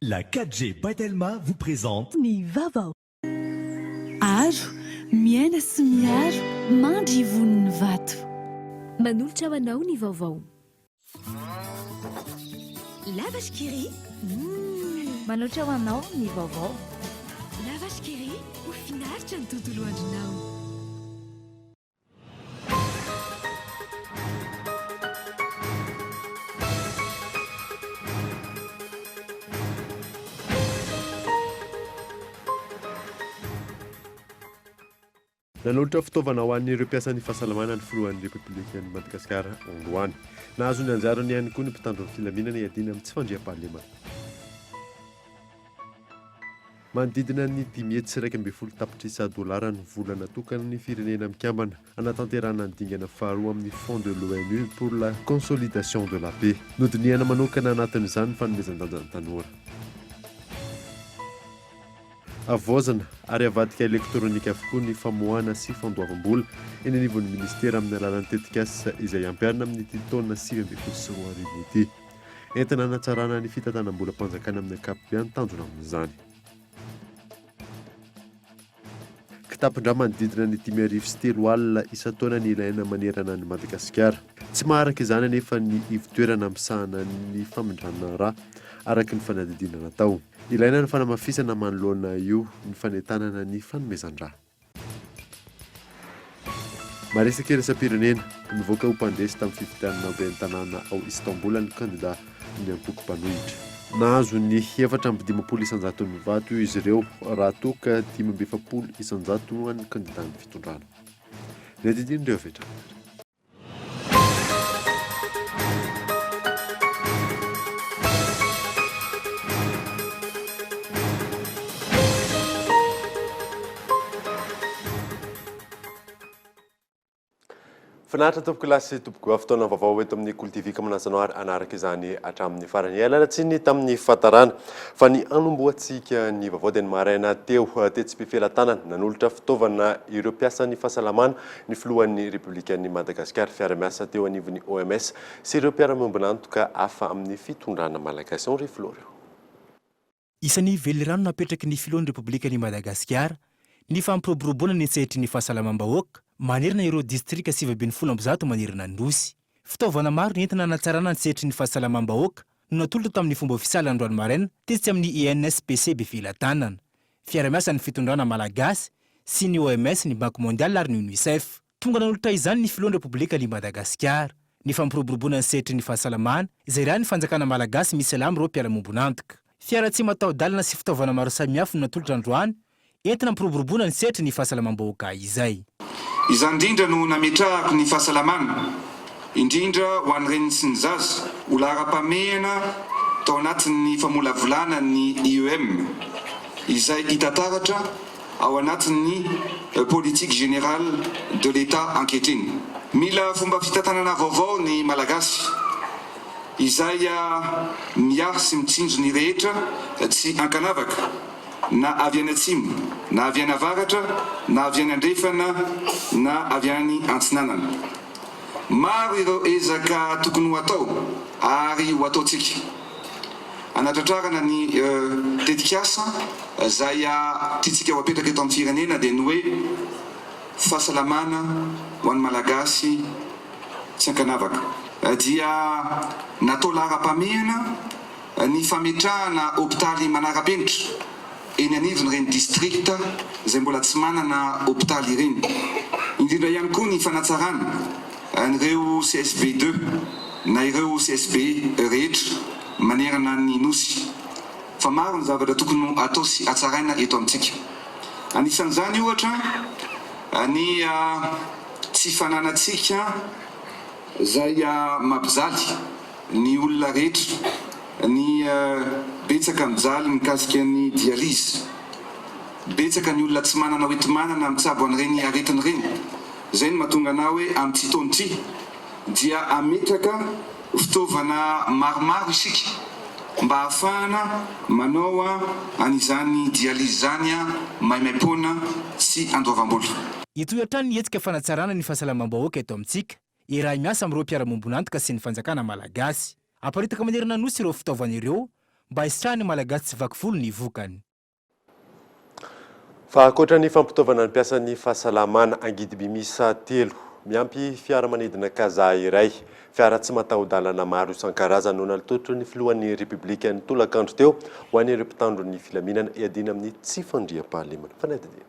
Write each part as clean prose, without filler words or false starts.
La 4G Batelma vous présente Ny vaovao. Aro, miaina sy miaro, mandry voniny vato. Manolotra ho anao ny vaovao. Lavage Kiri. Manolotra ho anao ny vaovao. Lavage Kiri, ho finaritra ny tontolo andronao. Nanolotra fitaovana ho an'ireo mpiasan'ny fahasalamana ny filohan'ny Repoblikan'i Madagasikara androany. Nahazo ny anjarany ihany koa ny mpitandro ny filaminana iadina amin'ny tsy fandriam-pahalemana. Manodidina ny 10,1 tapitrisa dolara ny vola natokana ny firenena mikambana anatanterana ny dingana faharoa amin'ny Fonds de l'ONU pour la consolidation de la paix. Nodiniana manokana anatin'izany ny fanomezan-danjany tanora. Avozana ary avadika elektronika avokoa ny famoahana sy fandoavam-bola eny anivon'ny ministera amin'ny alalan'ny tetikasa izay ampiarina amin'ny taona 2024 ity. Entina hanatsarana ny fitantanam-bola mpanjakana amin'ny ankapobeny tanjona amin'izany. Kitapindra manodidina ny 5,3 alina isan-taona ny ilaina manerana ny Madagasikara. Tsy maharaka izany anefa ny ivotoerana misahana ny famindrana rà araka ny fanadidina natao. Ilaina ny fanamafisana manoloana io ny fanentanana ny fanomezan-drà. Maresaka iraisam-pirenena nivoaka ho mpandresy tamin'ny fifidianana ben'ny tanàna ao Istanbul ny kandida ny Ampoko Mpanohitra. Nahazo ny 4,20 isan-jaton'ny vato izy ireo raha toka 5,20 isan-jato ny kandida ny fitondrana. Nedidin'ireo vetra. Finaritra tompoko lasy tompoko fotoana vaovao eto amin'ny Kultivika manazanao ary anaraka izany hatramin'ny farany. Ialana tsiny tamin'ny fatarana fa ny anomboantsika ny vaovao dia ny maraina teo tetsy-pifelan-tanana nanolotra fitaovana ireo mpiasan'ny fahasalamana ny filohan'ny Repoblikan'i Madagasikara fiara-miasa teo anivon'ny OMS sy ireo mpiara-miombona antoka hafa amin'ny fitondrana malagasy Henri Floreo. Isan'ny velirano napetraky ny filohan'ny Repoblikan'i Madagasikara ny fampiroboroboana ny tsehitry ny fahasalamam-bahoaka manerana ireo distrika 7,10 manerana Androsy. Fitaovana maro nentina hanatsarana ny tsehitry ny fahasalamam-bahoaka no natolotra tamin'ny fomba ofisaly androany maraina tetsy amin'ny INSPC Befilatanana, fiara-miasa ny fitondrana malagasy sy ny OMS, ny Banque mondiale ary ny UNICEF. Tonga nanolotra izany ny filohan'ny Repoblikan'i Madagasikara ny fampiroboroboana ny tsehitry ny fahasalamana izay raha ny fanjakana malagasy misy alamy ireo mpiara-miombona antoka. Fiara tsy mataho-dalana sy fitaovana maro samihafa no natolotra androany entina mimpiroboroboana ny tsehitry ny fahasalamam-bahoaka izay. Izany indrindra no nametrahako ny fahasalamana, indrindra ho an'ireny sy ny zaza, olona ara-pamehana tao anatin'ny famolavolana ny IEM, izay hita taratra ao anatin'ny politique générale de l'État ankehitriny. Mila fomba fitantanana vaovao ny malagasy, izay miaro sy mitsinjo ny rehetra tsy ankanavaka, na avy any atsimo, na avy any avaratra, na avy any andrefana, na avy any antsinanana. Maro ireo ezaka tokony ho atao ary ho ataontsika. Anatratrarana ny tetikasa izay tiantsika ho apetraka eto amin'ny firenena dia ny hoe fahasalamana ho an'ny malagasy tsy ankanavaka. Dia natao laharam-pamehana ny fametrahana hôpitaly manara-penitra eny anivony ireny distrikta izay mbola tsy manana hôpitaly ireny. Indrindra ihany koa ny fanatsarana ireo CSB2 na ireo CSB rehetra manerana ny nosy. Fa maro ny zavatra tokony atao sy hatsaraina eto amintsika. Anisan'izany ohatra ny tsy fananatsika izay mampijaly ny olona rehetra, ny betsaka mijaly mikasika ny dialyse, betsaka ny olona tsy manana hoenti-manana mitsabo an'ireny aretin'ireny. Izay no mahatonga anao hoe amin'ny tsy taona ity dia ametraka fitaovana maromaro isika mba ahafahana manao an'izany dialyse zany maimaim-poana sy andoavam-bola. Ito hatrany ny hetsika fanatsarana ny fahasalamam-bahoaka eto amintsika iraha miasa amin'ireo mpiara-miombona antoka sy ny fanjakana malagasy. Aparitaka manerana nosy ireo fitaovana ireo mba hisitrahany malagasy tsy vaky volo ny vokany. Fa ankoatra ny fampitaovana ny mpiasan'ny fahasalamana angidiby misa 3 miampy fiaramanidina kaza iray fiara tsy mataho-dalana maro isan-karazany no nalitotro ny filohan'ny Repoblika ny tolakandro teo ho an'ireo mpitandro ny filaminana iadina amin'ny tsy fandriam-pahalemana. Fanadidia.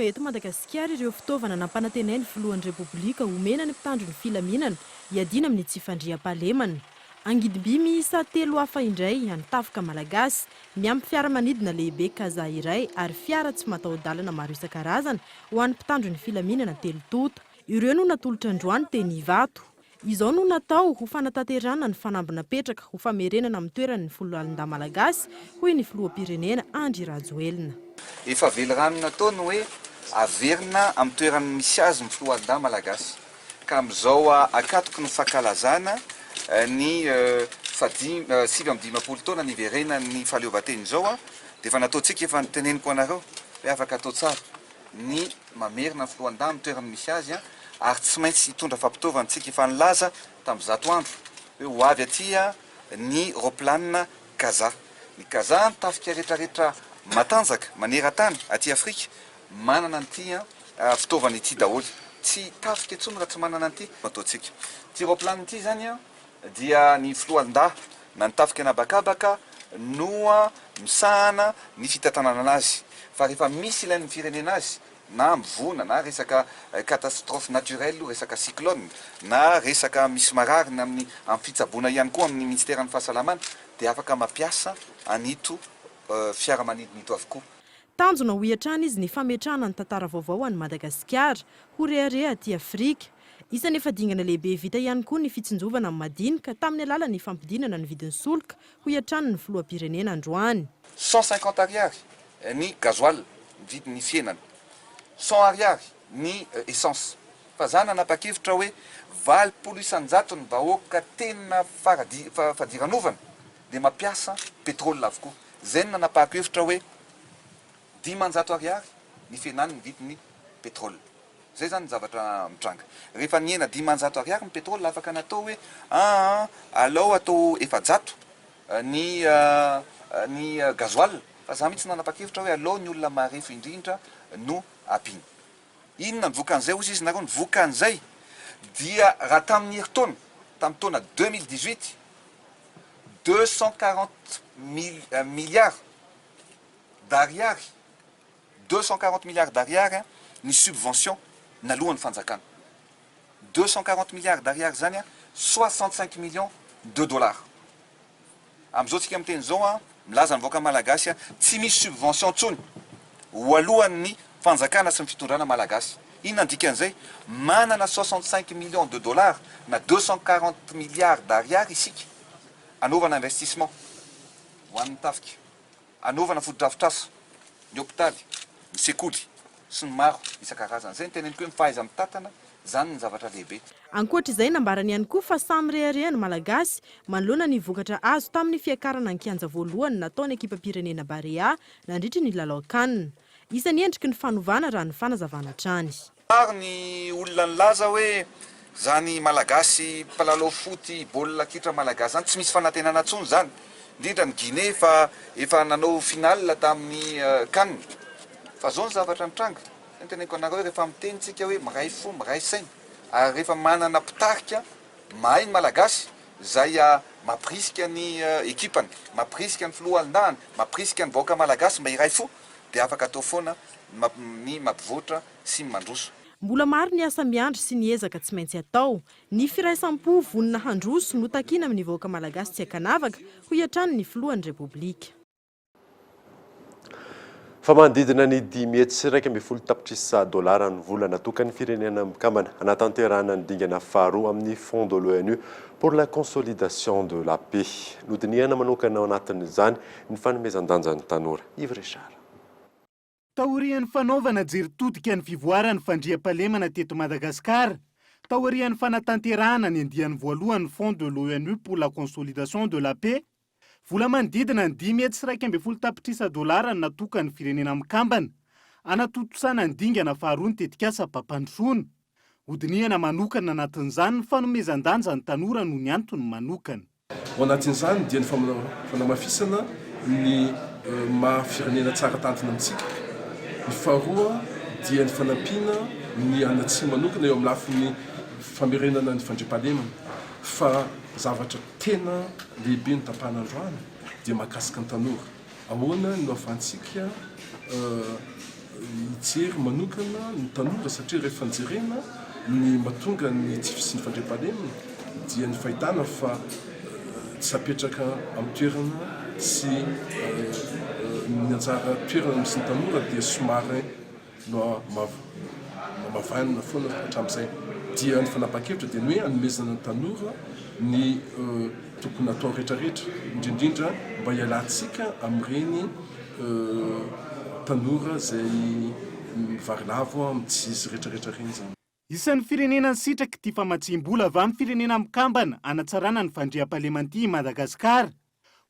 Eto Madagasikara ireo fitaovana nampanantenainy filohan'ny Repoblika omena ny mpitandro ny filaminana iadina amin'ny tsy fandriam-pahalemana. Angidiby miisa 3 hafa indray antafoka malagasy miampy fiaramanidina lehibe kaza iray ary fiara tsy mataho-dalana maro isan-karazany ho an'ny mpitandro ny filaminana 3 tota. Ireo no natolotra androany teny Ivato. Izao no natao ho fanatanterana ny fanambina petraka ho famerenana amin'ny toeran'ny foloalindahy malagasy hoy ny filoham-pirenena Andry Rajoelina. Efa velorano nataony hoe averina amin'ny toerany misy azy ny filoalindahy malagasy. Ka amin'izao akatoky ny fankalazana ny 7 taona niverena ny fahaleovan-tena izao dia efa nataontsika efa niteneniko anareo hoe afaka atao tsara ny mamerina ny filoalindahy amin'ny toerany misy azy ary tsy maintsy hitondra fampitaovana tsika efa nilaza tamin'ny 100 andro hoe ho avy aty ny roplanina kaza. Ny kaza nitafika rehetrarehetra matanjaka maneran-tany aty Afrika manana an'ity fitaovana ity daholo. Tsy tafika intsony raha tsy manana an'ity ataontsika. Ity roplanina ity zany dia ny filoalindahy na nitafika anabakabaka no misahana ny fitantanana anazy. Fa rehefa misy ilain'ny firenena azy na mivona na resaka catastrophe naturelle resaka cyclone na resaka misy mararina amin'ny fitsaboana ihany koa amin'ny ministeran'ny fahasalamana dia afaka mampiasa anito fiaramanidina ito avokoa. Tanjona ho hiatrana izy ny fametrahana ny tantara vaovao an'i Madagasikara ho rehareha aty Afrika. Isany efa dingana lehibe vita ihany koa ny fitsinjovana amin'ny madinika tamin'ny alalan'ny fampidinana ny vidin'ny solika ho hiatrana ny filoham-pirenena androany. 150 ariary ny gasoil vidin'ny fiainana, 100 ariary ny essence. Fa zany nanapa-kevitra hoe 80 isan-jato ny vahoaka tena fadiranovana dia mampiasa petrolina avokoa. Zay nanapa-kevitra hoe 500 ariary ny fiainana ny vidin'ny petrolina. Zay zany zavatra mitranga. Rehefa niena 500 ariary ny petrolina afaka natao hoe alao atao 400 ny gasoil. Fa za mihitsy nanapa-kevitra hoe alao ny olona marefo indrindra no ampiny. Inona ny vokan'izay ozy izy nareo? Ny vokan'izay dia raha tamin'ny herintaona, tamin'ny taona 2018, 240 milliards d'ariary, 240 milliards d'ariary ny subvention nalohan'ny fanjakana. 240 milliards d'ariary zany 65 millions de dollars. Amin'izao tsika amin'ny teny zao milaza ny vahoaka malagasy tsy misy subvention ntsony ho alohan'ny fanjakana sy ny fitondrana malagasy. Inona ny dikan'izay? Manana 65 millions de dollars na 240 milliards d'ariary isika anaovana investissement ho an'ny tafika, anaovana fotodrafitrasa, ny hôpitaly, ny sekoly sy ny maro isan-karazany. Zay ny teneniko hoe mifahaiza mitantana, zany ny zavatra lehibe. Ankoatra izay nambarany ihany koa fa samy reharehany malagasy manoloana ny vokatra azo tamin'ny fiakarana ny kianja voalohany nataony ekipam-pirenena Barea nandritra ny lalao-kanina. Isany endriky ny fanovana raha ny fanazavana trany. Maro ny olona nilaza hoe zany malagasy mpilalao foty baolina kitra malagasy zany tsy misy fanantenana ntsony zany. Indrindra ny Guinée efa nanao finale tamin'ny kanina. Fa zao ny zavatra mitranga. Ny teneniko anareo rehefa miteny tsika hoe miray fo, miray saina. Ary rehefa manana mpitarika mahay ny malagasy zay mampirisika ny ekipany, mampirisika ny filohalindahany, mampirisika ny vahoaka malagasy mba iray fo dia afaka atao foana ny mampivoatra sy ny mandroso. Mbola maro ny asa miandry sy ny ezaka tsy maintsy atao. Ny firaisampo vonina handroso no takiana amin'ny vahoaka malagasy tsy ankanavaka ho hiatrany ny filohan'ny Repoblika. Fa manodidina ny 10,1 tapitrisa dolara ny vola natokany firenena mikambana hanatanterahana ny dingana faharoa amin'ny Fonds de l'ONU pour la consolidation de la paix. Nodinihana manokana ao anatin'izany ny fanomezan-danja ny tanora. Yves Richard. Taorian'ny fanaovana jery todika ny fivoarany fandriam-pahalemana teto Madagasikara, taorian'ny fanatanterahana ny andian'ny voalohan'ny Fond de l'ONU pour la consolidation de la paix, vola manodidina ny 10,1 tapitrisa dolara no natokany firenena mikambana anatotosana ny dingana faharoa ny tetikasa Papandroana. Hodinihana manokana anatin'izany ny fanomezan-danja ny tanora no ny antony manokana. Ao anatin'izany dia ny fanamafisana ny mahafirenena tsara tantina amintsika. Ny faharoa dia ny fanampiana ny anatsy manokana eo amin'ny lafin'ny famerenana ny fandriampahalemana. Fa zavatra tena lehibe ny tapahan'androany dia mahakasika ny tanora. Ahoana no ahafahantsika hijery manokana ny tanora satria rehefa nijerena ny mahatonga ny tsy fisy ny fandriampahalemana dia ny fahitana fa tsy apetraka amin'ny toerana sy ny anjara toerana misy ny tanora dia somary no mavainina foana hatramin'izay. Dia ny fanapahan-kevitra dia ny hoe hanomezana ny tanora ny tokony atao rehetrarehetra indrindrindra mba hialantsika amin'ireny tanora izay varilavo amin'ny tsisy rehetrarehetra reny zany. Isan'ny firenena ny sitraky tia famatsim-bola avy amin'ny firenena mikambana anatsarana ny fandriam-pahalemana i Madagasikara.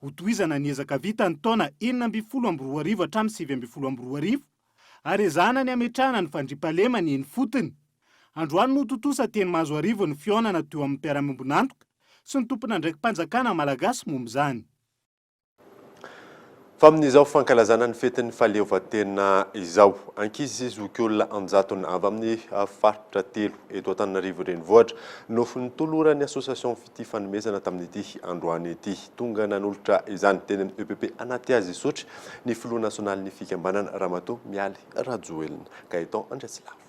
Ho tohizana ny ezaka vita ny taona 2012 hatramin'ny 2012 ary ezahana ny ametrahana ny fandriam-pahalemana eny fotony. Androany no totosa teny Mahazoarivo ny fionana teo amin'ny mpiara-miombonantoka sy ny tompona ndraikim-panjakana malagasy momba izany. Fa amin'izao fankalazana ny fetin'ny fahaleovantena izao, ankizy zokiolona anjatony avy amin'ny faritra telo eto Antananarivo renivohitra nofin'ny toloran'ny association fity fanomezana tamin'ity androany ity. Tonga nanolotra izany teny amin'ny EPP anaty azy isotry ny filoha nasionalin'ny fikambanana Ramatoa Mialy Rajoelina. Gaëtan Andresilavo.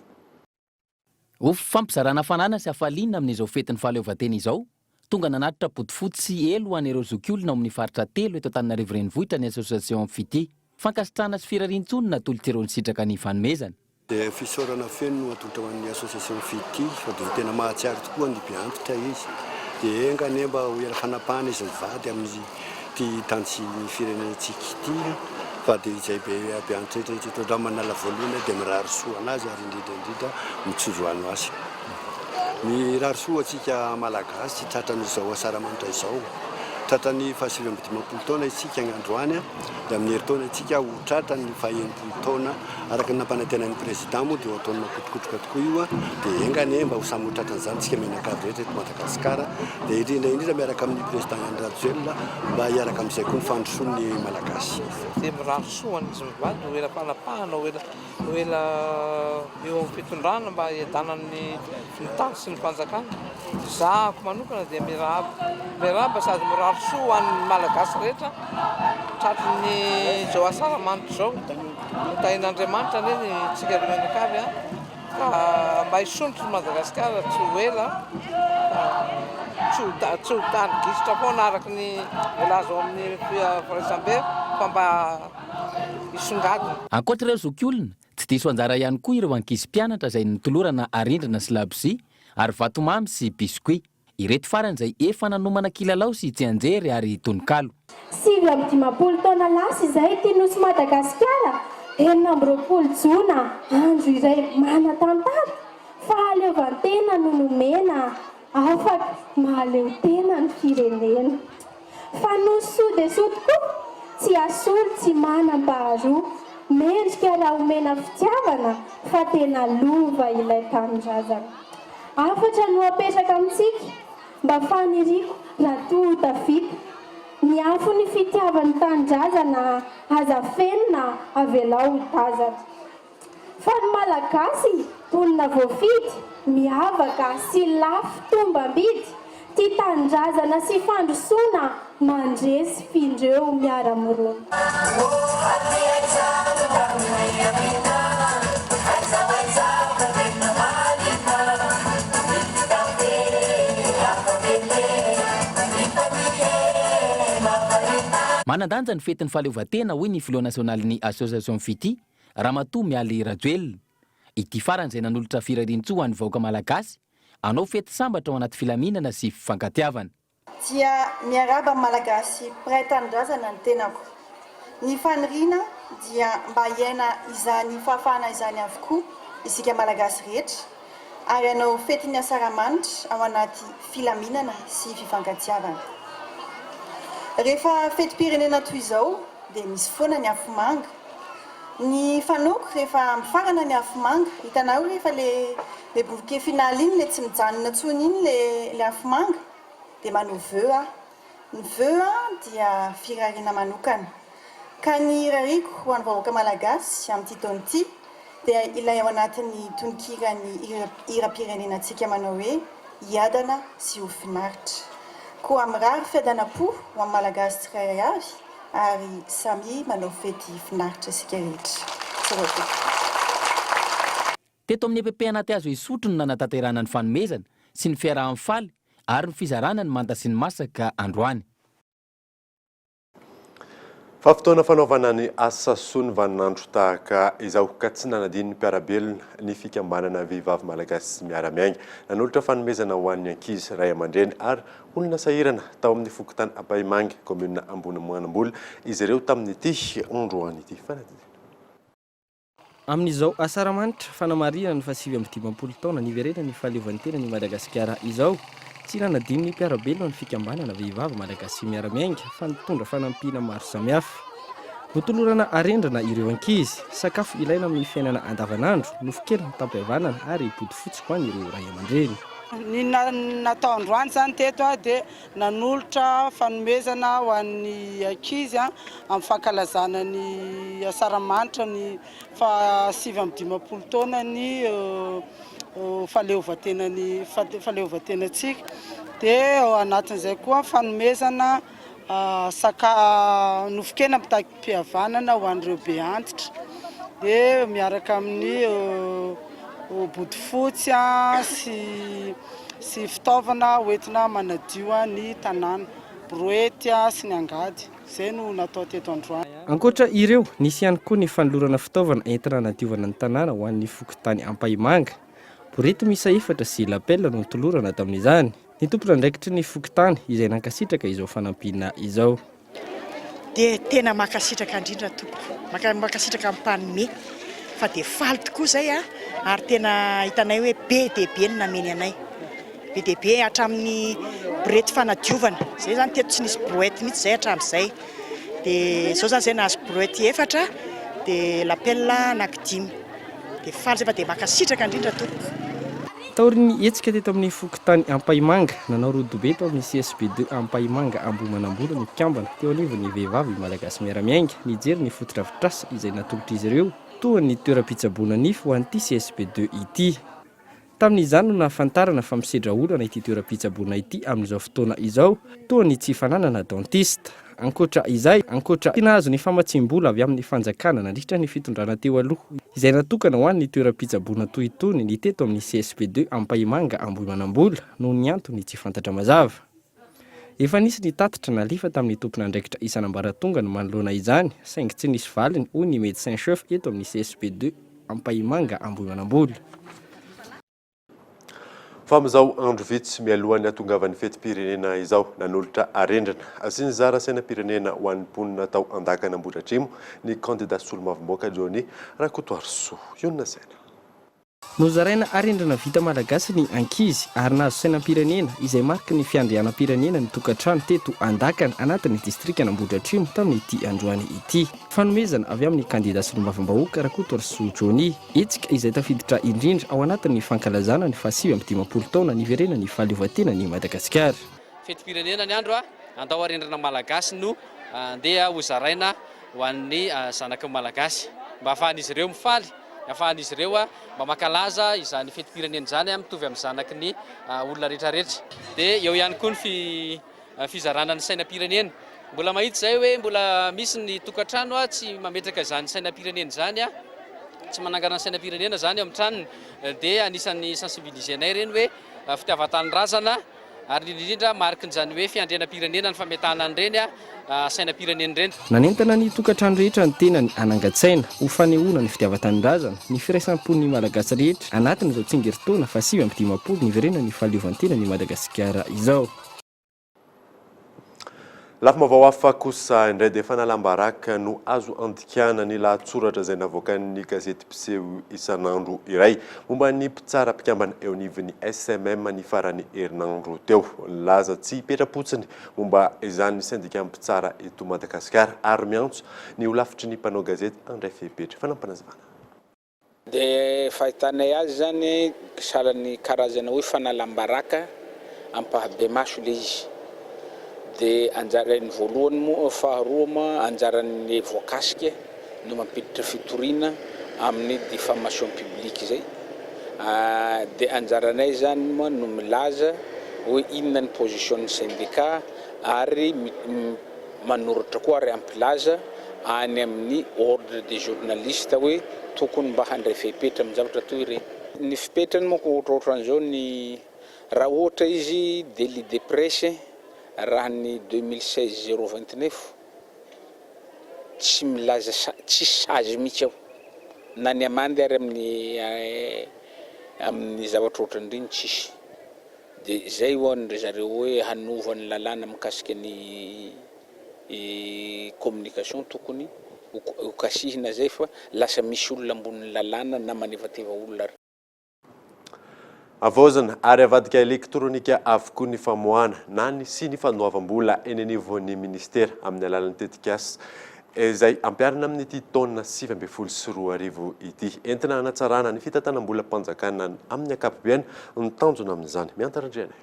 Ho fampizarana fanana sy hafaliana amin'izao fetin'ny fahaleovantena izao, tonga nanatitra potifotsy sy elo an'ireo zokiolona amin'ny faritra telo eto Antananarivo renivohitra ny association fity. Fankasitrahana sy firarian-tsony natolotra ireo ny sitraka ny fanomezana. Dia fisaorana feno no atolotra ho an'ny association fity, fa dia tena mahatsiaro tokoa ny biantitra izy. Dia enga nemba ho era fanapahana izy mivady amin'ity tantsy ny firenentsika ity. Fa dia izay be biantitra rehetra manala voalohany dia mirary soa anazy ary indrindra mitsojoano azy. Mirary soa antsika malagasy tratran'izao asaramanitra izao. Tratrany fa 70 isika ny androany dia amin'ny herintaona isika ho tratrany fa 90 taona araka ny nampanantenan'ny président moa dia ho ataony makotrokotroka tokoa io dia engany mba ho samy ho tratran'izany isika menakavy rehetra eto Madagasikara dia indrindra miaraka amin'ny président Andry Rajoelina mba hiaraka amin'izay koa ny fandrosoan'ny malagasy. Dia mirary soa ny mivady ho ela fanapahana ho ela eo amin'ny fitondrana mba hiadanan'ny tany sy ny fanjakana. Zahako manokana dia miraba sady mirary soa an'ny malagasy rehetra tratran'ny zao asaramanitra zao. Tain'Andriamanitra neny tsika menakavy ka mba hisontry Madagasikara tsy ho ela tsy ho tany gisitra foana araka ny volaza ao amin'ny firaisam-be fa mba hisongadina. Ankoatr'ireo zokiolona, tsy diso anjara ihany koa ireo ankizy mpianatra izay nitolorana arindrina sy labozia ary vatomamy sy biskuit. Ireto farany izay efa nanomana kilalao sy tsianjery ary tononkalo. 20 taona lasa izay ty nosy Madagasikara, 20 jona andro iray manan-tantara, fahaleovantena no nomena afaka mahaleo tena ny firenena. Fa nosy soa dia soa tokoa, tsy asolo tsy manam-paharoa, mendrika raha omena fitiavana fa tena lova ilay tanindrazana. Afatra no apetraka amintsika mba faniriko raha toa tafita. Ny afo ny fitiavan'ny tanindrazana azafenina avelao tazana. Fa ny malagasy olona voafidy miavaka sy lafo tombam-bidy, tia tanindrazana sy fandrosoana mandresy findreo miara-mirona. Manandanja ny fetin'ny fahaleovantena hoy ny filoha nasionalin'ny association fity Ramatoa Mialy Rajoelina. Ity farany izay nanolotra firarian-tsoa an'ny vahoaka malagasy anao fety sambatra ao anaty filaminana sy fifankatiavana. Dia miaraba malagasy mpiray tanindrazana ny tenako. Ny faniriana dia mba hiaina izany fahafahana izany avokoa isika malagasy rehetra. ary anao fetiny asaramanitra ao anaty filaminana sy fifankatsiavana. Rehefa fetim-pirenena toy izao dia misy foana ny afomanga. Ny fanoko rehefa mifarana ny afomanga, hitanao rehefa le bouquet final iny le tsy mijanona tsony iny le afomanga dia manao vœu. Ny vœu dia firariana manokana. Ka ny rariko ho an'ny vahoaka malagasy amin'ity taona ity dia ilay ao anatin'ny tononkirany hiram-pirenenantsika manao hoe hiadana sy ho finaritra. Koa mirary fiadanam-po ho amin'ny malagasy tsirairay avy ary samy manao fety finaritra isika rehetra. Teto amin'ny EPP anaty azo isotro no nanatanterana ny fanomezana sy ny fiarahan'ny faly ary ny fizarana ny manta sy ny masaka androany. Fa fotoana fanaovana ny asa sony vaninandro tahaka izao ka tsy nanadino ny mpiarabelona ny fikambanana vehivavy malagasy miara-miainga. Nanolotra fanomezana ho an'ny ankizy ray aman-dreny ary olona sahirana tao amin'ny fokontany Ampaimanga, commune Ambonimanambola izy ireo tamin'ity androany ity. Amin'izao asaramanitra fanamarihana ny 720 taona niverena ny fahaleovantena ny Madagasikara izao. Tsy nanadino ny mpiarabelona ny fikambanana vehivavy malagasy miara-miainga fa nitondra fanampiana maro samihafa. Notolorana arendrana ireo ankizy, sakafo ilaina amin'ny fiainana andavanandro, nofokely ny tampihavanana ary body fotsy ho an'ireo ray aman-dreny. Ny natao androany zany teto dia nanolotra fanomezana ho an'ny ankizy amin'ny fankalazana ny asaramanitra ny 720 taona ny fahaleovantenantsika dia ao anatin'izay koa fanomezana nofokena ampitam-pihavanana ho an'ireo be antitra dia miaraka amin'ny body fotsy sy fitaovana hoentina manadio ny tanàna, brouette sy ny angady. Izay no natao teto androany. Ankoatra ireo, nisy ihany koa ny fanolorana fitaovana entina hanadiovana ny tanàna ho an'ny fokontany Ampaimanga. Borety misa efatra sy lapella no tolorana tamin'izany. Ny tompona ndraikitry ny fokontany izay nankasitraka izao fanampiana izao. Dia tena makasitraka indrindra tompoko, makasitraka amin'ny mpanome fa dia faly tokoa zay ary tena hitanay hoe be dia be ny nameny anay. Be dia be hatramin'ny borety fanadiovana. Zay zany teto tsy nisy brouette mihitsy zay hatramin'izay. Dia izao zany zay nahazo brouette efatra dia lapella anankidimy. Dia faly zay fa dia makasitraka indrindra tompoko. Taoriny hetsika teto amin'ny fokontany Ampaimanga, nanao rodobeto amin'ny CSP2 Ampaimanga Ambohimanambola ny mpikambana teo anivon'ny vehivavy malagasy miara-miainga nijery ny fotodrafitrasa izay natolotra izy ireo toa ny toeram-pitsaboana nify ho an'ity CSP2 ity. Tamin'izany no nahafantarana fa misedra olana ity toeram-pitsaboana ity amin'izao fotoana izao toa ny tsy fananana dentiste. Ankoatra izay, ankoatra nahazo ny famatsim-bola avy amin'ny fanjakana nandritra ny fitondrana teo aloha izay natokana ho an'ny toeram-pitsaboana toy itony ny teto amin'ny CSP2 Ampaimanga Ambohimanambola noho ny antony tsy fantatra mazava. Efa nisy ny tatitra nalefa tamin'ny tompon'andraikitra isan'ambaratonga no manoloana izany, saingy tsy nisy valiny hoy ny médecin chef eto amin'ny CSP2 Ampaimanga Ambohimanambola. Fa amin'izao andro vitsy mialohan'ny hatongavan'ny fetim-pirenena izao nanolotra arendrana sy ny zara sainam-pirenena ho an'ny mponina tao andakana Ambohidratrimo ny candidat solomavomboaka Johnny Rakotoarisoa. Iona saina. Nozaraina arendrana vita malagasy ny ankizy ary nahazo sainam-pirenena izay marika ny fiandrianam-pirenena ny tokantrano teto andakana anatin'ny distrikana Ambohidratrimo tamin'ity androany ity. Fanomezana avy amin'ny candidat solomavombahoaka Rakotoarisoa Johnny, hetsika izay tafiditra indrindra ao anatin'ny fankalazana ny 720 taona niverena ny fahaleovantena ny Madagasikara. Fetim-pirenena ny andro andao arendrana malagasy no andeha ho zaraina ho an'ny zanaky malagasy mba ahafahan'izy ireo mifaly, ahafahan'izy ireo mba makalaza izany fetim-pirenena izany mitovy amin'ny zanaky ny olona rehetrarehetra. Dia eo ihany koa ny fizarana ny sainam-pirenena. Mbola mahita zay hoe mbola misy ny tokantrano tsy mametraka izany sainam-pirenena izany tsy manangana ny sainam-pirenena zany amin'ny tranony dia anisan'ny sensibilisenay reny hoe fitiavan-tanindrazana ary indrindra marikin'izany hoe fiandrianam-pirenena ny fametahana an'ireny sainam-pirenena ireny. Nanentana ny tokantrano rehetra ny tenany anangan-tsaina ho fanehoana ny fitiavan-tanindrazana ny firaisampony malagasy rehetra anatin'izao tsingeritaona 720 niverena ny fahaleovantena ny Madagasikara izao. Lafa mavao hafa kosa indray dia fanalambaraka no azo andikana ny lahatsoratra izay navoakan'ny gazety mpiseho isan'andro iray momba ny mpitsara mpikambana eo anivon'ny SMM ny farany herinandro teo. Laza tsy hipetra-potsiny momba izany sendika mpitsara eto Madagasikara ary miantso ny ho lafitry ny mpanao gazety Andray Fehipetra. Fanampanazavana. Dia fahitanay azy zany sahalan'ny karazana hoe fanalambaraka ampahabe maso le izy. Dia anjarany voalohany moa faharoa ma anjarany voakasika no mampiditra fitoriana amin'ny diffamation publique zay. Dia anjaranay zany moa no milaza hoe inona ny position'ny syndicat ary manoratra koa ary ampilaza any amin'ny ordre des journalistes hoe tokony mba handray fehipetra amin'ny zavatra toy ireny. Ny fipetrany moa ko ohatrohatran'izao ny raha ohatra izy délit de presse raha ny 2016-029 tsy milaza tsy sazy mihitsy aho na ny amandy ary amin'ny zavatra ohatran'ireny tsisy. Dia zay hoan'ry zareo hoe hanovany lalàna mikasika ny communication tokony hokasihina zay fa lasa misy olona amboniny lalàna na manevateva olona. Avozana ary avadika elektronika avokoa ny famoahana na ny sy ny fanoavam-bola eny anivon'ny ministera amin'ny alalan'ny tetikasa izay ampiarina amin'ny ity taona 2024 ity. Entina hanatsarana ny fitantanam-bola mpanjakana amin'ny ankapobeny ny tanjona amin'izany. Miantarandriana.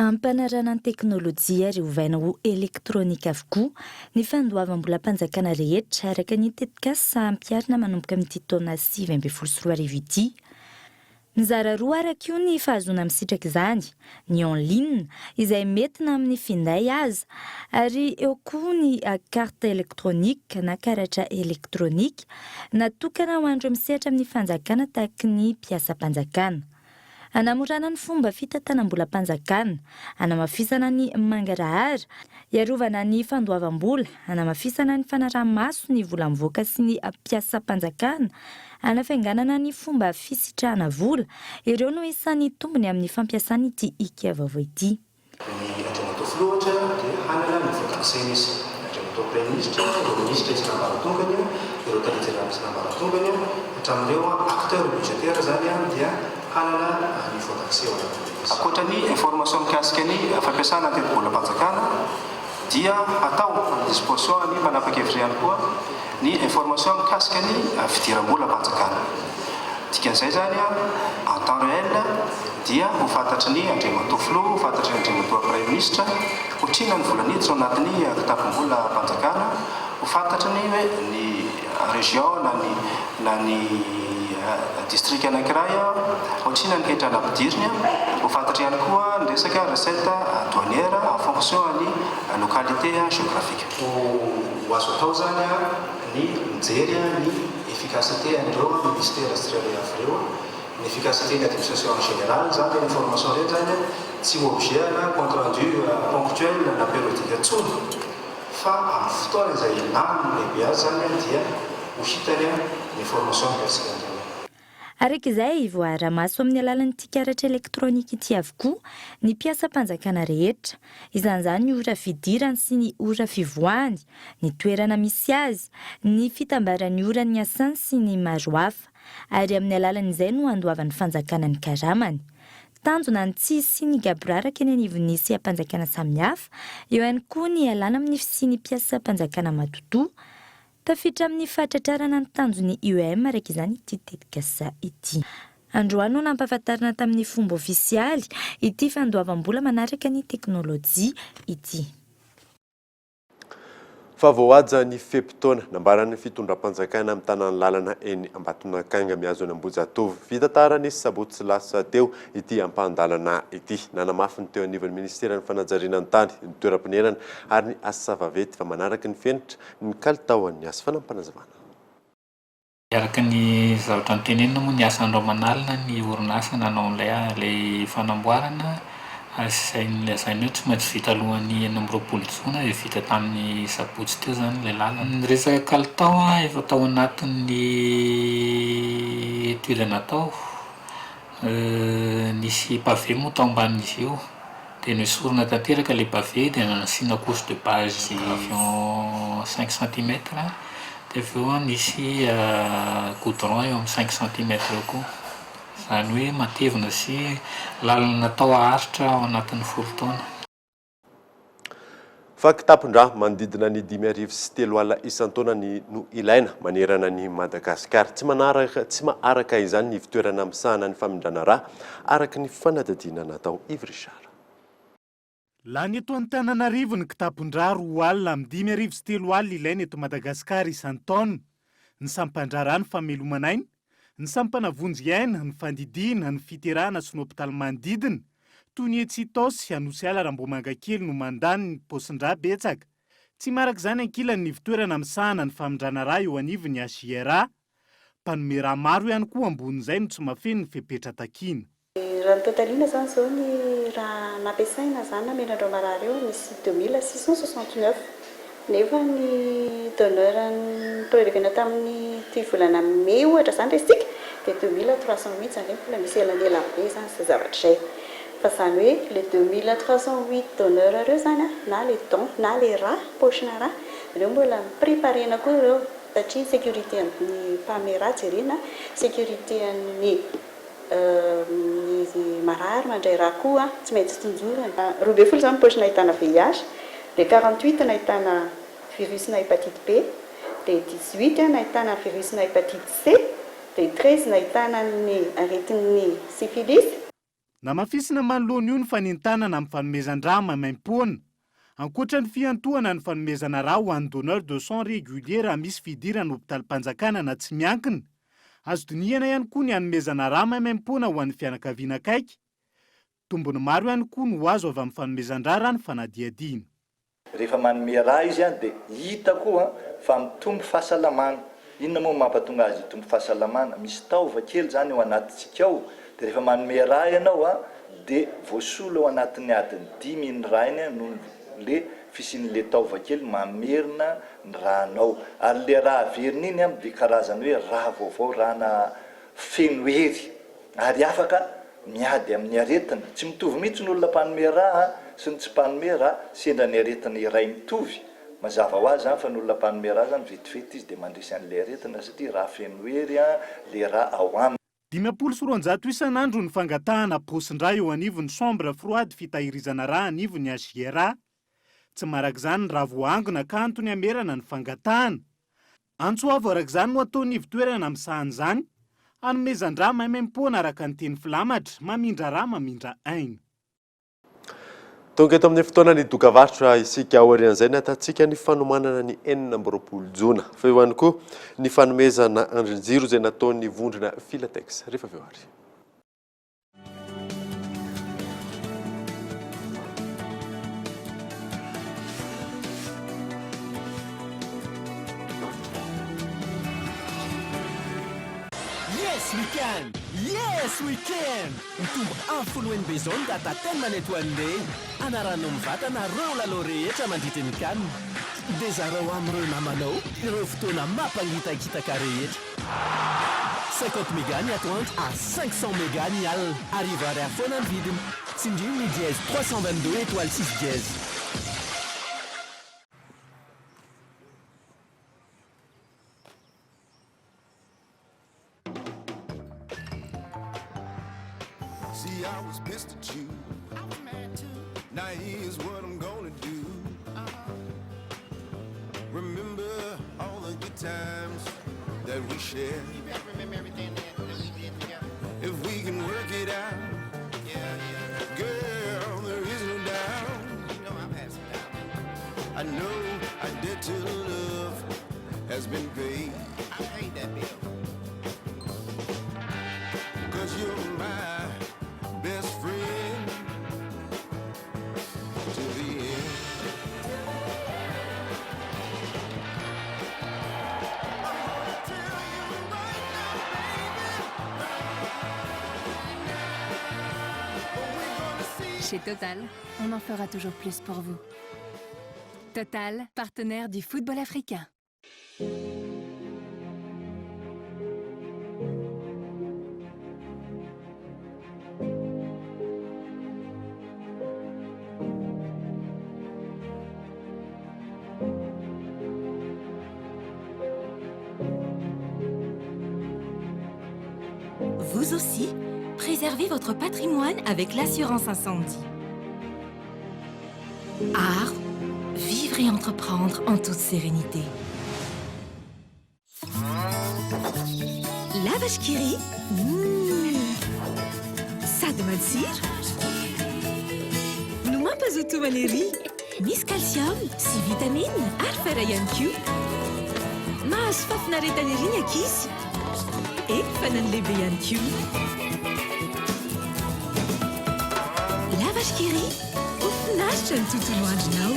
Ampanarana ny teknôlôjia ary ovaina ho elektronika avokoa ny fandoavam-bola mpanjakana rehetra araka ny tetikasa ampiarina manomboka amin'ity taona 2024 ity. Mizara roa araka io ny fahazona misitraka izany, ny en ligne izay metina amin'ny finday aza ary eo koa ny carte électronique na karatra elektronika natokana ho an'ireo misehatra amin'ny fanjakana tahaka ny mpiasam-panjakana. Anamorana ny fomba fitantanam-bola mpanjakana, anamafisana ny mangarahara, iarovana ny fandoavam-bola, anamafisana ny fanaraha-maso ny vola mivoaka sy ny mpiasam-panjakana, anafainganana ny fomba fisitrahana vola, ireo no isan'ny tombony amin'ny fampiasana ity ika vaovao ity. Ny andriamatao filoatra dia hanana ny voakasaina izy. Andriamatao praiminisitra, ireo minisitra izy nambaratongany, ireo talejana misy nambaratongany, hatramin'ireo acteur budgétaire zany dia hanana ny voakasay ao anatin'izy. Ankoatra ny information mikasika ny fampiasana tetim-bola mpanjakana dia atao amin'ny disposition ny manapaka-hevitra ihany koa ny information mikasika ny fidiram-bola mpanjakana. Dikan'izay zany en temps réel dia ho fantatry ny andriamatao filoha, ho fantatry ny andriamatao praiminisitra, otrina ny vola niditra ao anatin'ny kitapom-bola mpanjakana, ho fantatry ny hoe ny région na ny district anankiray otrina ny kehitrana ampidiriny, ho fantatry ihany koa ny resaka recette douanière en fonction ny localité géographique. Ho azo atao zany ny mijery ny efficacité an'ireo ministère sirairay avy ireo, ny efficacité ny administration en général zany ny information reny zany tsy ho obligé na compte rendu ponctuel na périodique intsony fa amin'ny fotoana izay lany lehibe azy zany dia ho hitany ny information mikasika an'ireo. Araka izay voara-maso amin'ny alalan'ity karatra elektronika ity avokoa ny mpiasam-panjakana rehetra, izan'izany ny ora fidirany sy ny ora fivoahany, ny toerana misy azy, ny fitambaran'ny ora ny asany sy ny maro hafa, ary amin'ny alalan'izay no andoavan'ny fanjakana ny karamany. Tanjona ny tsy sy ny gaboraraka eny anivon'ny seha-mpanjakana samihafa, eo ihany koa ny alana amin'ny sy ny mpiasam-panjakana matotoa, tafiditra amin'ny fahatratrarana ny tanjon'ny IOM araka izany ity tetikasa ity. Androany no nampahafantarana tamin'ny fomba ofisialy ity fandoavam-bola manaraka ny teknôlôjia ity. Fa voaja ny fepitaona nambarany fitondram-panjakana amin'ny tanàna lalana eny Ambatonakanga miazony Ambohijatovo. Fitantarany sabotsy lasa teo ity ampandalana ity. Nanamafy ny teo anivon'ny ministera ny fanajariana ny tany, ny toeram-pinerana ary ny asa vavety fa manaraka ny fenitra ny kalitaon'ny asa. Fanampanazavana. Araka ny zavatra nytenenina moa ny asa andro manalina ny orinasa nanao ilay fanamboarana izay nilazainy hoe tsy maintsy vita alohan'ny 20 jona dia vita tamin'ny sabotsy teo zany ilay lalana. Ny resaka kalitao efa tao anatin'ny toerana tao nisy pavé moa tao ambanin'izy io dia noesorina tanteraka ilay pavé dia nasiana couche de base environ 5 cm dia avy eo nisy goudron eo amin'ny 5 cm eo koa. Izany hoe matevina sy lalana natao aharitra ao anatin'ny folo taona. Fa kitapon-drà manodidina ny 5,3 isan-taona no ilaina manerana ny Madagasikara. Tsy maharaka izany ny fitoerana misahana ny famindrana rà araka ny fanadadiana natao Yves Richard. Lany eto Antananarivo ny kitapon-drà 2,5,3 ilaina eto Madagasikara isan-taona. Ny sampandrà ny famelomanaina, ny sampanavonjy aina, ny fandidiana, ny fiterana sy ny hôpitaly manodidina. Toy ny Etsitosy, Anosiala, Rambomangakely no mandany ny paosin-drà betsaka. Tsy maraka izany ankilany ny fitoerana misahana ny famindrana rà eo anivony HIRA. Mpanome rà maro ihany koa ambonin'izay no tsy mahafeno ny fepetra takiana. Raha ny totaliana izany izao ny raha nampiasaina izany namenandreo marary eo misy 2669. Nefa ny donneur nitoerana tamin'ny volana May ohatra izany resika dia 2308 izany mbola misy elanela be izany sy zavatra izay. Fa izany hoe le 2308 donneur ireo izany na le don na le rà pochina rà ireo mbola préparena koa ireo satria sécurité ny mpame rà jerena sécurité ny marary mandray rà koa tsy maintsy tonjorana. 12 izany pochina ahitana VIH, dia 48 nahitana virusna hépatite B, dia 18 nahitana virusna hépatite C, dia 13 nahitana ny aretin'ny syphilis. Namafisina manoloana io ny fanentanana amin'ny fanomezan-drà maimaim-poana. Ankoatra ny fiantohana ny fanomezana rà ho an'ny donneur de sang régulier raha misy fidirana hôpitalim-panjakana na tsy miankina. Azo dinihana ihany koa ny hanomezana rà maimaim-poana ho an'ny fianakaviana akaiky. Tombony maro ihany koa no azo avy amin'ny fanomezan-drà raha ny fanadihadiana. Rehefa manome rà izy dia hita koa fa mitombo fahasalamana. Inona moa mampatonga azy hitombo fahasalamana? Misy taova kely zany ao anatintsika ao. Dia rehefa manome rà ianao dia voasolo ao anatin'ny adiny 10 ny rà iny noho le fisian'le taova kely mamerina ny rànao. Ary le rà averina iny dia karazany hoe rà vaovao ràna feno hery ary afaka miady amin'ny aretina. Tsy mitovy mihitsy n'olona mpanome rà sy ny tsy mpanome rà sendra ny aretina iray mitovy. Mazava ho azy fa n'olona mpanome rà zany vetivety izy dia mandresy an'le aretina satria rà feno hery le rà ao aminy. 500 isan'andro ny fangatahana paosin-drà eo anivon'ny chambre froide fitahirizana rà anivony HIRA. Tsy maraka izany ny ravoangona kanto ny amerana ny fangatahana. Antsoavo araka izany no ataony ivitoerana misahana izany. Hanomezan-drà maimaim-poana araka ny teny filamatra, mamindra rà mamindra aina. Tonga eto amin'ny fotoana ny dokavarotra isika aorian'izay ny atantsika ny fanomanana ny 20 jona. Fa eo ihany koa ny fanomezana andrin-jiro izay nataon'ny vondrona Filatex. Rehefa avy eo ary. Yes, we can! Yes, we can! Mitombo afolo NB zone data teny manety ho an'ilay anarano mivatana reo lalao rehetra mandritra ny kanina dia zareo amin'ireo namanao ireo fotoana mampangitakitaka rehetra 50 méga ny atoandro à 500 méga ny alina arivo ariary foana ny vidiny tsindrio ny dièse 322 étoile 6 dièse. See, I was pissed at you. I was mad too. Now here's what I'm gonna do. Remember all the good times that we shared. You better remember everything that we did together. If we can work it out, yeah. Girl, there is no doubt. You know I've had some doubt. I know our debt to love has been paid. I paid that bill. 'Cause you're my best friend to the end. Chez Total, on en fera toujours plus pour vous. Total, partenaire du football africain. Vous aussi, préservez votre patrimoine avec l'assurance incendie. Art, vivre et entreprendre en toute sérénité. La vache qui rit, ça demande cire. Nous m'en pas au tout malérie. Miss calcium, si vitamine, arferayan Q. Mas fafnareta nerinya kis. Et fanan lebeyan Q. La vache qui rit, ouf nashchan tout loin de now.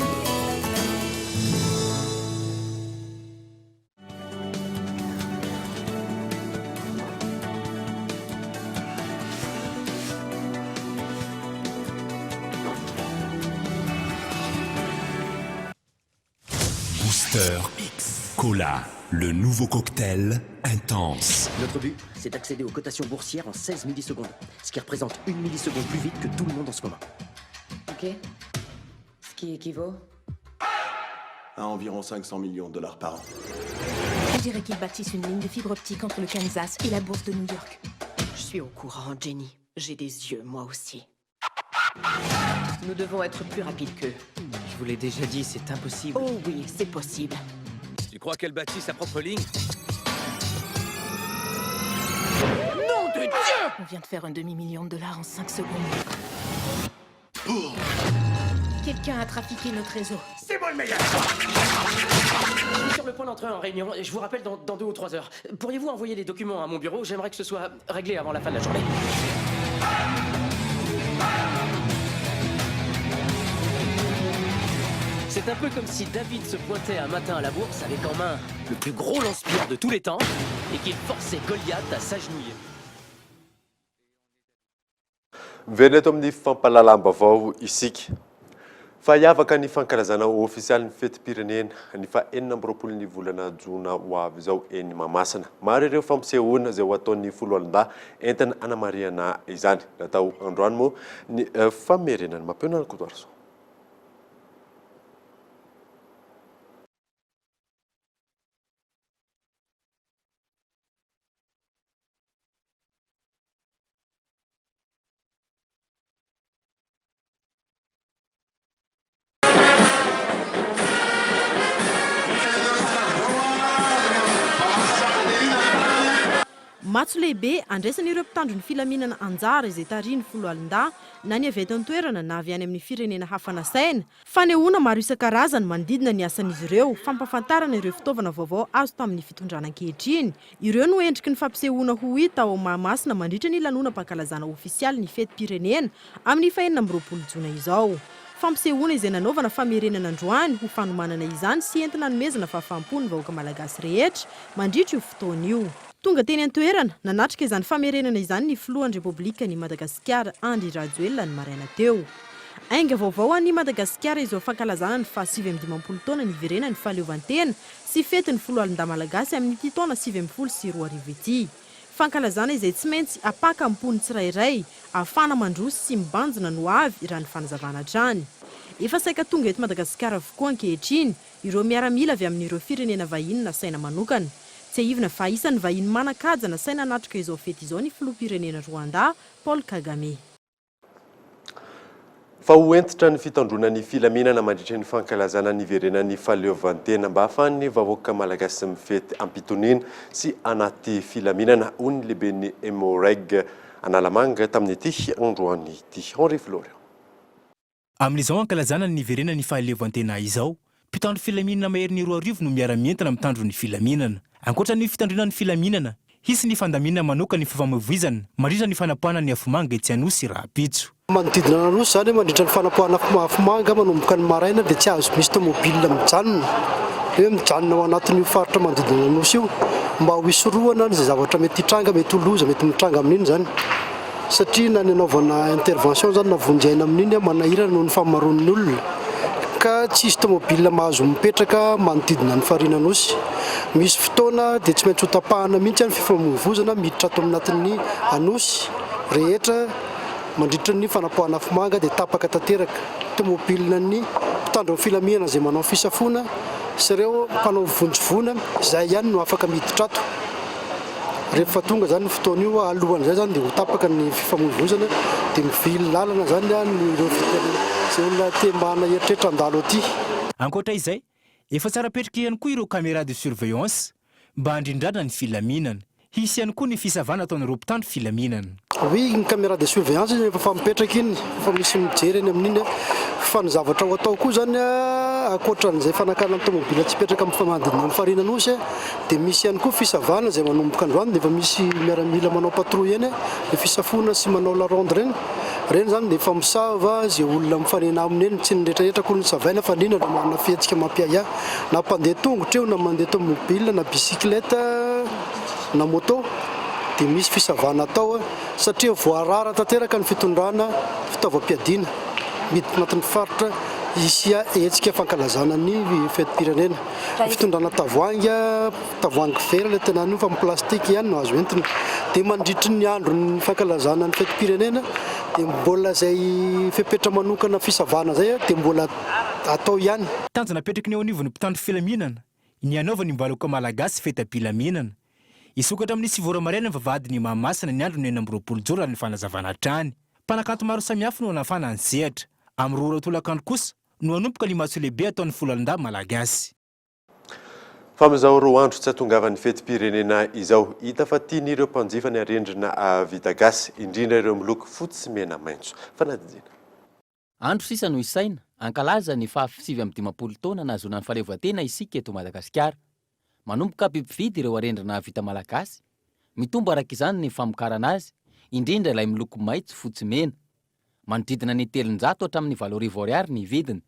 X Cola, le nouveau cocktail intense. Notre but, c'est d'accéder aux cotations boursières en 16 millisecondes, ce qui représente 1 milliseconde plus vite que tout le monde en ce moment. Ok. Ce qui équivaut À environ 500 millions de dollars par an. Je dirais qu'ils bâtissent une ligne de fibre optique entre le Kansas et la bourse de New York. Je suis au courant, Jenny. J'ai des yeux, moi aussi. Nous devons être plus rapides qu'eux. Je vous l'ai déjà dit, c'est impossible. Oh oui, c'est possible. Tu crois qu'elle bâtit sa propre ligne? Nom de Dieu! On vient de faire un demi-million de dollars en 5 secondes. Quelqu'un a trafiqué notre réseau. C'est moi le meilleur! Je suis sur le point d'entrer en réunion. Je vous rappelle dans 2 ou 3 heures. Pourriez-vous envoyer les documents à mon bureau? J'aimerais que ce soit réglé avant la fin de la journée. C'est un peu comme si David se pointait un matin à la bourse avec en main le plus gros lance-pierre de tous les temps et qu'il forçait Goliath à s'agenouiller. Veneto amin'ny fampalalambavao isika fa hiavaka ny fankalazana ofisialy ny fetim-pirenena ny fa 4 ny volana jona ho avy izao eny Mahamasina. Maro ireo fampisehoana izay ho ataon'ny foloalindahy entina hanamariana izany. Natao androany moa ny famerenany mampiona kotoarso. Matso lehibe andraisan'ireo mpitandro ny filaminana anjara izay tariany folo alindahy na ny avy eto an-toerana na avy any amin'ny firenena hafa nasaina. Fanehoana maro isan-karazany manodidina ny asan'izy ireo, fampafantarana ireo fitaovana vaovao azo tamin'ny fitondrana ankehitriny. Ireo no endriky ny fampisehoana ho hita ao Mahamasina mandritra ny lanonam-pankalazana ofisialy ny fetim-pirenena amin'ny 4 jona izao. Fampisehoana izay nanaovana famerenana androany ho fanomanana izany sy entina nomezana fahafahampo ny vahoaka malagasy rehetra mandritra io fotoana io. Tonga teny an-toerana nanatrika izany famerenana izany ny filohan'ny Repoblikan'i Madagasikara Andry Rajoelina ny maraina teo. Ainga vaovao an'i Madagasikara izao fankalazana ny fa-15 taona niverena ny fahaleovantena sy fety ny folo alindahy malagasy amin'ity taona 74 ity. Fankalazana izay tsy maintsy apaka ampony tsirairay ahafana mandroso sy mibanjona no avy raha ny fanazavana hatrany. Efa saika tonga eto Madagasikara avokoa ankehitriny ireo miaramila avy amin'ireo firenena vahiny na saina manokana. Tsy ahivina fa isan'ny vahiny manan-kaja na saina natrika izao fety izao ny filoham-pirenena Rwanda Paul Kagame. Fa hoentitra ny fitandrona ny filaminana mandritra ny fankalazana niverena ny fahaleovantena mba ahafahan'ny vahoaka malagasy mifety ampitoniana sy anaty filaminana hoy ny lehiben'ny Emoreg Analamanga tamin'ity androany ity. Henri Florian. Amin'izao ankalazana ny niverena ny fahaleovantena izao, mpitandro filaminana mahery ny 2 arivo no miara-mientana mitandro ny filaminana. Ankoatra ny fitandrona ny filaminana, hisy ny fandaminana manoka ny fifamoivoizana, mandritra ny fanapohana ny afomanga etsy anosy Rapitso. Manodidina anosy zany mandritra ny fanapohana afomanga manomboka ny maraina dia tsy azo misy tomobile mijanona. Hoe mijanona ao anatin'io faritra manodidina anosy io mba ho isorohana ny zavatra mety hitranga, mety holoza, mety mitranga amin'iny zany. Satria na ny anaovana intervention zany na vonjena amin'iny manahirana noho ny famaroan'ny olona. Ka tsisy tomobile mahazo mipetraka manodidina ny farina anosy. Misy fotoana dia tsy maintsy ho tapahana mihitsy ny fifamoivoizana miditra ato anatin'ny anosy rehetra mandritra ny fanapohana afomanga dia tapaka tanteraka. Tomobile ny mpitandro filaminana izay manao fisafoana sy ireo mpanao vonjovona izay ihany no afaka miditra ato. rehefa tonga zany fotoana io alohan'izay zany dia ho tapaka ny fifamoivoizana dia mivily lalana zany ireo izay olona tembana eritreritra andalo aty. Ankoatra izay, efa tsara petrika ihany koa ireo caméra de surveillance mba handrindrana ny filaminana. Hisy ihany koa ny fisavana ataon'ireo mpitandro filaminana. Oui, ny caméra de surveillance efa famipetraka iny, fa misy mijery eny amin'iny fa ny zavatra ho atao koa zany ankoatran'izay fanakana amin'ny tomobila tsy petraka amin'ny famanodidina amin'ny farinana osy dia misy ihany koa fisavana izay manomboka androany dia efa misy miaramila manao patrouille eny dia fisafona sy manao la ronde reny zany dia efa misava izay olona mifanena aminy eny tsy nrehetrarehetra koa ny savaina fa indrindra manana fihetsika mampiaya na mpandeha tongotra eo na mandeha tomobila na bicyclette na moto dia misy fisavana atao satria voarara tanteraka ny fitondrana fitaovam-piadiana miditra anatin'ny faritra isy hetsika fankalazana ny fetim-pirenena. Fitondrana tavoahangy vera ilay tena io fa amin'ny plastika ihany no azo entina dia mandritry ny andro ny fankalazana ny fetim-pirenena dia mbola izay fepetra manokana fisavana zay dia mbola atao ihany. Tanjona petraka ny eo anivon'ny mpitandro filaminana ny anaovany mbaloko malagasy fetam-pilaminana. Isokatra amin'ny 9 maraina ny vavahadiny Mahamasina ny andro ny 20 joro ny fanazavana trany. Mpanakanto maro samihafa no anafana ny sehatra. Amin'ny roa tolakandro kosa no anomboka ny maso lehibe ataon'ny foloalindahy malagasy. Fa amin'izao roa andro tsy hahatongavan'ny fetim-pirenena izao hita fa tian'ireo mpanjifa ny arendrina vita gasy indrindra ireo miloko fotsy mena maitso. Fanadidina. Andro sisa no isaina ankalaza ny fa 7 taona nazona ny fahaleovan-tena isika eto Madagasikara. Manomboka bibividy ireo arendrina vita malagasy, mitombo araka izany ny famokarana azy, indrindra ilay miloko maitso fotsy mena. Manodidina ny 700 hatramin'ny 4,000 ariary ny vidiny.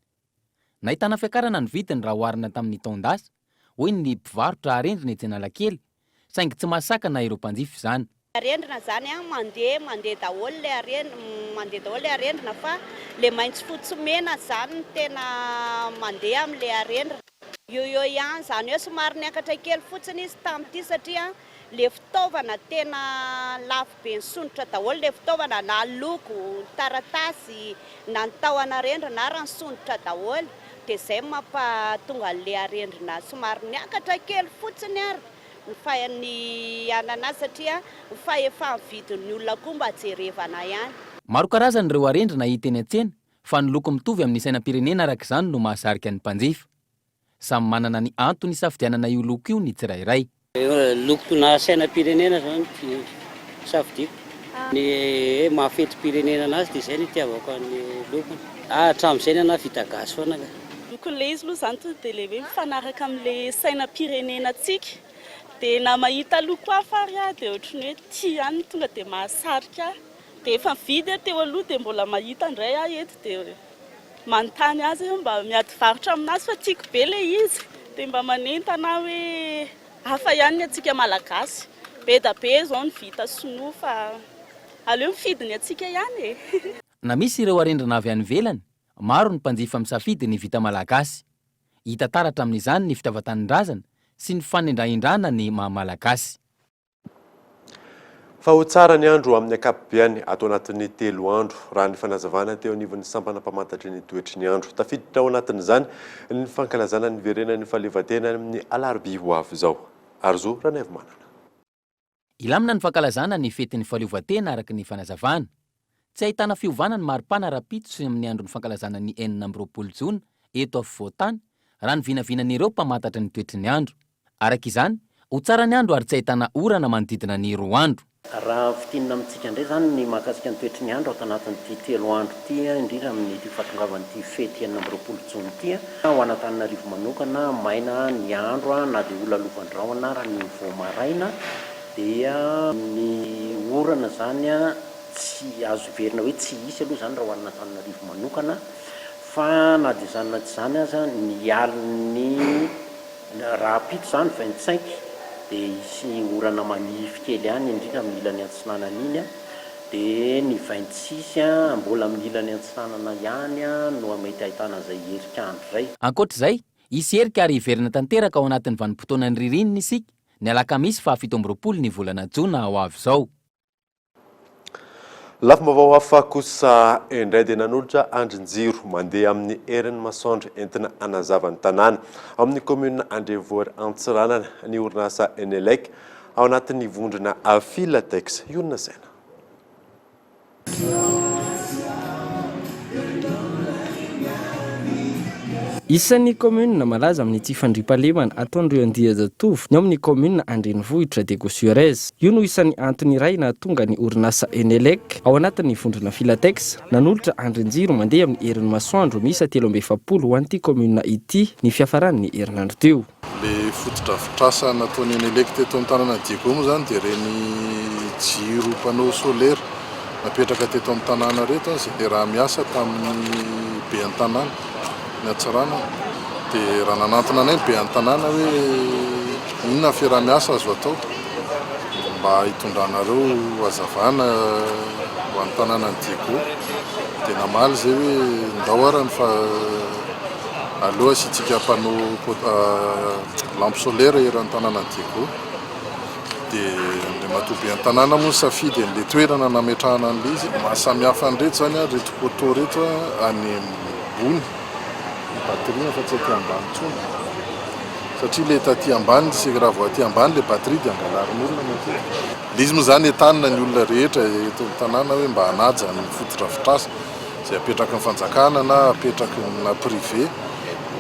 Nahitana fiakarana ny vidiny raha oharina tamin'ny taondasa, hoy ny mpivarotra arendrina etsy Analakely, saingy tsy mahasakana ireo mpanjifa izany. Arendrina zany mandeha daholo le arendrina fa le maitso fotsy mena zany tena mandeha amin'le arendrina. Io ihany zany hoe somary niakatra kely fotsiny izy tamin'ity satria le fitaovana tena lafo be ny sonitra daholo le fitaovana na loko, taratasy, na ny tahona arendrina na raha ny sonitra daholo dia izay mampatonga le arendrina somary niakatra kely fotsiny ary ny ananazy satria efa vidin'ny olona koa mba jerevana ihany. Maro karazany ireo arendrina hita eny an-tsena fa ny loko mitovy amin'ny sainam-pirenena araka izany no mahasarika ny mpanjifa. Samy manana ny antony safidianana io loko io ny tsirairay. Lokona sainam-pirenena zany safidiko. Ny mahafetim-pirenena anazy dia izay ny itiavako ny lokony. Hatramin'izay ana vita gasy foana. Lokon'ilay izy aloha zany dia le hoe mifanaraka amin'ilay sainam-pirenena antsika. Dia na mahita loko hafa ary dia ohatrany hoe tia ihany tonga dia mahasarika. Dia efa mividy teo aloha dia mbola mahita indray eto dia manontany azy mba miady varotra aminazy fa tiako be le izy dia mba manentana hoe hafa ihany ny atsika malagasy. Be da be zao ny vita sinoa fa aleo mifidy ny atsika ihany e. Na misy ireo arendrina avy any ivelany, maro ny mpanjifa misafidy ny vita malagasy. Hita taratra amin'izany ny fitaovan-tanindrazana sy ny fanendrahindrana ny maha-malagasy. Fa ho tsara ny andro amin'ny ankapobeny atao anatin'ny 3 andro raha ny fanazavana teo anivon'ny sampana mpamantatry ny toetry ny andro. Tafiditra ao anatin'izany ny fankalazana ny verena ny fahaleovan-tena amin'ny alarobia ho avy izao. Arzo Raneva Manana. Ilamina ny fankalazana ny fetin'ny fahaleovan-tena araka ny fanazavana. Tsy ahitana fiovana ny maripana rapito sy amin'ny andro ny fankalazana ny 20 jona eto afovoan-tany raha ny vinavinan'ireo mpamantatry ny toetry ny andro. Araka izany, ho tsara ny andro ary tsy ahitana orana manodidina ny 2 andro. Raha fitinina amintsika indray zany ny mahakasika ny toetry ny andro ato anatin'ity 3 andro ity indrindra amin'ny fahatongavan'ity fety 20 jona ity ho an'Antananarivo manokana maina ny andro na dia ola lovandraona raha ny vao maraina dia ny orana zany tsy azo verina hoe tsy hisy aloha zany raha ho an'Antananarivo manokana fa na dia zany na tsy zany aza ny aliny rapito zany 25 dia isy orana manify kely ihany indrindra amin'ny ilany antsinanana iny dia ny 26 mbola amin'ny ilany antsinanana ihany no mety ahitana izay herik'andro izay. Ankoatr'izay, isy herika ary hiverina tanteraka ao anatin'ny vanim-potoanan'ny ririnina isika ny alakamisy fa 17 ny volana jona ao avy izao. Lafim-baovao hafa kosa indray dia nanolotra andrin-jiro mandeha amin'ny herin'ny masoandro entina anazavany tanàna amin'ny komuna Andrevohitra Antsiranana ny orinasa Enelec ao anatin'ny vondrona Filatex ionona saina. Isan'ny commune malaza amin'ny tsy fandriam-pahalemana ataon'ireo andian-jatovo ny ao amin'ny commune Andrenivohitra de Gosiorez. Io no isan'ny antony iray na tonga ny orinasa Enelec ao anatin'ny vondrona Filatex nanolotra andrin-jiro mandeha amin'ny herin'ny masoandro miisa 370 ho an'ity commune ity ny fiafaran'ny herinandro teo. Le fotodrafitrasa nataony Enelec teto amin'ny tanàna Diego zany dia reny jiro panneau solaire napetraka teto amin'ny tanàna reto izay raha miasa tamin'ny be an-tanàna Natsarana dia raha nanantona anay be an-tanàna hoe inona fiaraha-miasa azo atao mba hitondranareo hazavana ho an'ny tanànany Diego dia namaly zay hoe ndao arany fa aloha asitsika panneau lampe solaire eran'ny tanànany Diego dia matoa be an-tanàna moa safidy an'le toerana nametrahana an'le izy mahasamihafa an'ireto zany reto poteau reto any ambony batterie fa tsy aty ambany tsony satria le taty ambany sy raha vao aty ambany le batterie dia angalarin'olona matetika. Le izy moa zany entanina ny olona rehetra eto amin'ny tanàna hoe mba hanaja ny fotodrafitrasa izay apetraka ny fanjakana na apetraka na privé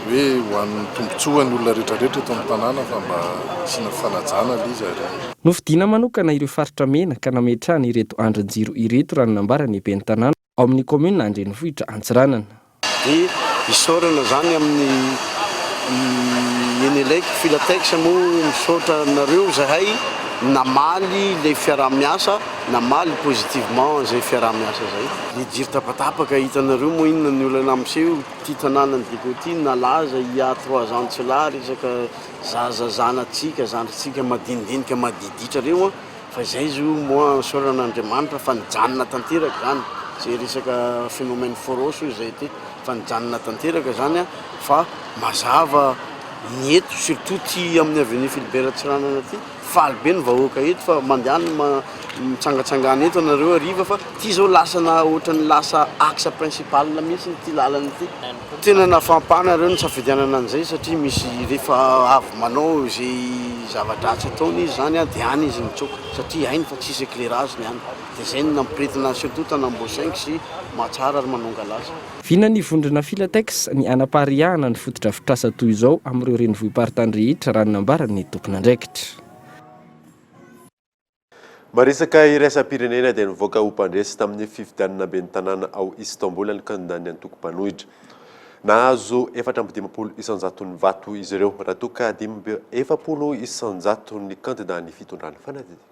hoe ho an'ny tombontsoa ny olona rehetrarehetra eto amin'ny tanàna fa mba sina fanajana le izy ary. Novidiana manokana ireo faritra mena ka nametrahana ireto andrin-jiro ireto raha nanambarany be ny tanàna ao amin'ny commune Andrenivohitra Antsiranana. Isaorana zany amin'ny Enelec Filatex moa misaotra nareo zahay namaly le fiaraha-miasa namaly positivement zay fiaraha-miasa zay. Le jiro tapatapaka hitanareo moa inona ny olana amin'seho ty tanànany Diego ty nalaza il y a 3 ans de cela resaka zanatsika madinidinika madiditra reo fa zay zo moa saoran'Andriamanitra fa nijanona tanteraka zany zay resaka phénomène foros zay ty fa nijanona tanteraka zany fa mazava ny eto surtout ty amin'ny avenue Philibert Tsiranana ty faly be ny vahoaka eto fa mandehana mitsangatsangana eto anareo ariva fa ty zao lasana ohatrany lasa axe principal mihitsy ty lalana ty tena nafampana reo ny safidianana an'izay satria misy rehefa avy manao zay zava-dratsy ataony izy zany dia any izy mitsoka satria hainy fa tsisy éclairage ny any dia zay ny nampiretina surtout tanamboasaingy sy mahatsara ary manongalaza. Vina ny vondrona Filatex ny anapariahana ny fotodrafitrasa toy izao amin'ireo renivohim-paritra rehetra raha nambarany tompon'andraikitra. Marisaka iraisam-pirenena dia nivoaka ho mpandresy tamin'ny fifidianana ben'ny tanàna ao Istanbul ny kandidany antoko-panohitra. Nahazo 450 isanjaton'ny vato izy ireo raha toa ka 450 isanjaton'ny kandidany fitondrana fanadidina.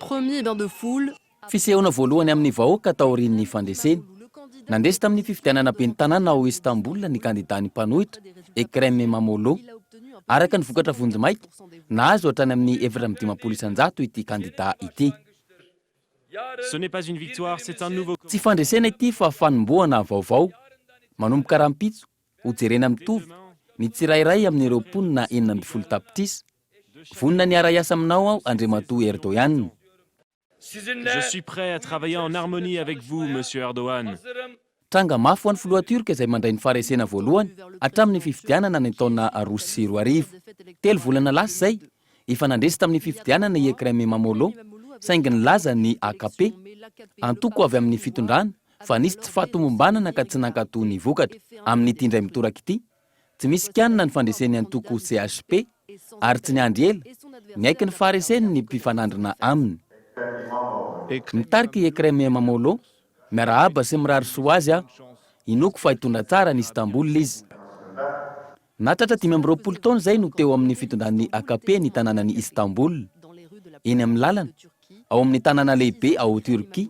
Premier bain de foule. Fisehoana voalohany amin'ny vahoaka taorian'ny fandreseny. Nandresy tamin'ny fifidianana ben'ny tanàna ao Istanbul ny kandidany mpanohitra Ekrem Imamoglu. Araka ny vokatra vonjimaika, nahazo hatrany amin'ny 450 isanjato ity kandida ity. Ce n'est pas une victoire, c'est un nouveau. Tsy fandresena ity fa fanombohana vaovao. Manomboka rahampitso, hojerena mitovy, ny tsirairay amin'ireo mponina 40 tapitrisa. Vonina ny ara-iasa aminao ao Andriamatoa Erdogan. Je suis prêt à travailler en harmonie avec vous, monsieur Erdogan. Tranga mafy ho an'ny filoha Turka izay mandray ny faharesena voalohany hatramin'ny fifidianana ny taona 2010. 3 volana lasa izay, efa nandresy tamin'ny fifidianana i Ekrem Imamoglu, saingy nilaza ny AKP. Antoko avy amin'ny fitondrana fa nisy tsy fahatomombanana ka tsy nankato ny vokatra. Amin'ity indray mitoraka ity, tsy misy kianina ny fandreseny antoko CHP ary tsy niandry ela, niaiky ny fahareseny ny mpifanandrina aminy. Mitarika i Ekrem Imamoglu, miarahaba sy mirary soa azy inoko fa hitondra tsara ny Istanbul izy. Natratra 520 taona zay no teo amin'ny fitondran'ny AKP ny tanànan'i Istanbul. Eny amin'ny lalana, ao amin'ny tanàna lehibe ao Turkia,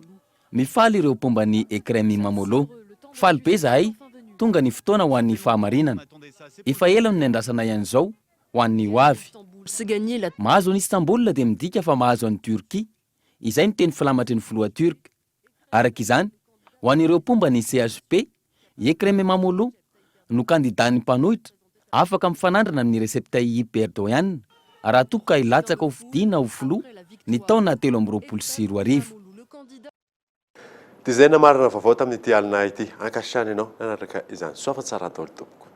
mifaly ireo pomban'ny Ekrem Imamoglu. Faly be zahay, tonga ny fotoana ho an'ny fahamarinana. Efa ela no niandrasana ihany zao ho an'ny ho avy. Mahazo ny Istanbul dia midika fa mahazo an'ny Turkia. Izay ny teny filamatry ny filoha Turka. Araka izany, ho an'ireo pomba ny CHP, Ekrem Imamoglu no kandidany mpanohitra afaka mifanandrana amin'ny Recep Tayyip Erdogan raha toa ka hilatsaka ho fidiana ho filoha ny taona 2020. Dia izay namarina vaovao tamin'ity alina ity, ankasitrahana ianao nanaraka izany soafa tsara atao tompoko.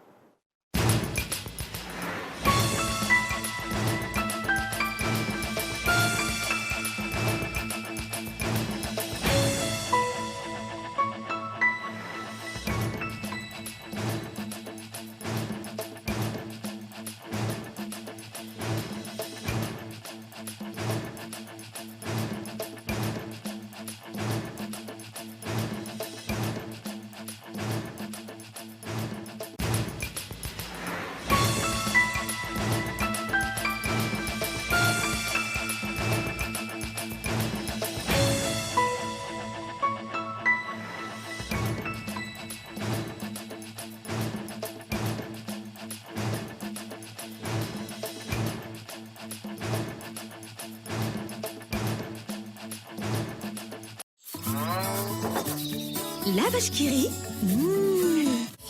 lavashkiri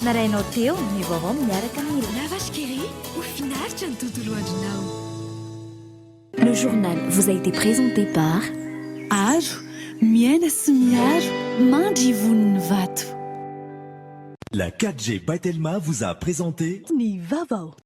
narainao teo ny vaovao miaraka amin'ny lavashkiri ho finaritra ny tontolo andronao. Le journal vous a été présenté par Aro, miaina sy miaro, mandry voniny vato. La 4G by Telma vous a présenté Ny vaovao.